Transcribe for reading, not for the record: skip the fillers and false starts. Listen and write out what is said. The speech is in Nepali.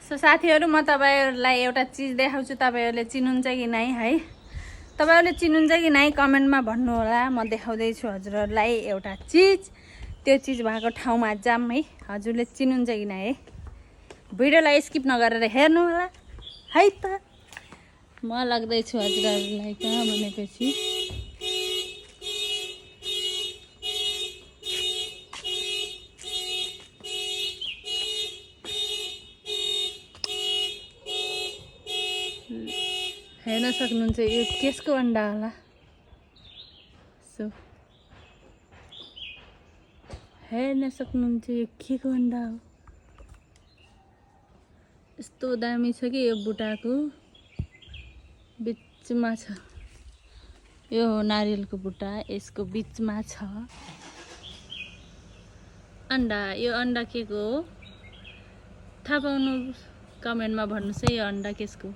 सो साथीहरु म तपाईहरुलाई एउटा चीज देखाउँछु तपाईहरुले चिन्नुहुन्छ कि नै है तपाईहरुले चिन्नुहुन्छ कि नै कमेन्टमा भन्नु होला म देखाउँदै छु हजुरहरुलाई एउटा चीज त्यो चीज भएको ठाउँमा जाम है हजुरले चिन्नुहुन्छ कि नै है भिडियोलाई स्किप नगरेर हेर्नु होला है त म लाग्दै छु हजुरहरुलाई कहाँ भनेपछि हेर्न सक्नुहुन्छ यो केसको अन्डा होला सो हेर्न सक्नुहुन्छ यो केको अन्डा हो यस्तो दामी छ कि यो बुटाको बीचमा छ यो हो नारियलको बुटा यसको बीचमा छ अन्डा यो अन्डा केको हो थाहा पाउनु कमेन्टमा भन्नुस् है यो अन्डा केसको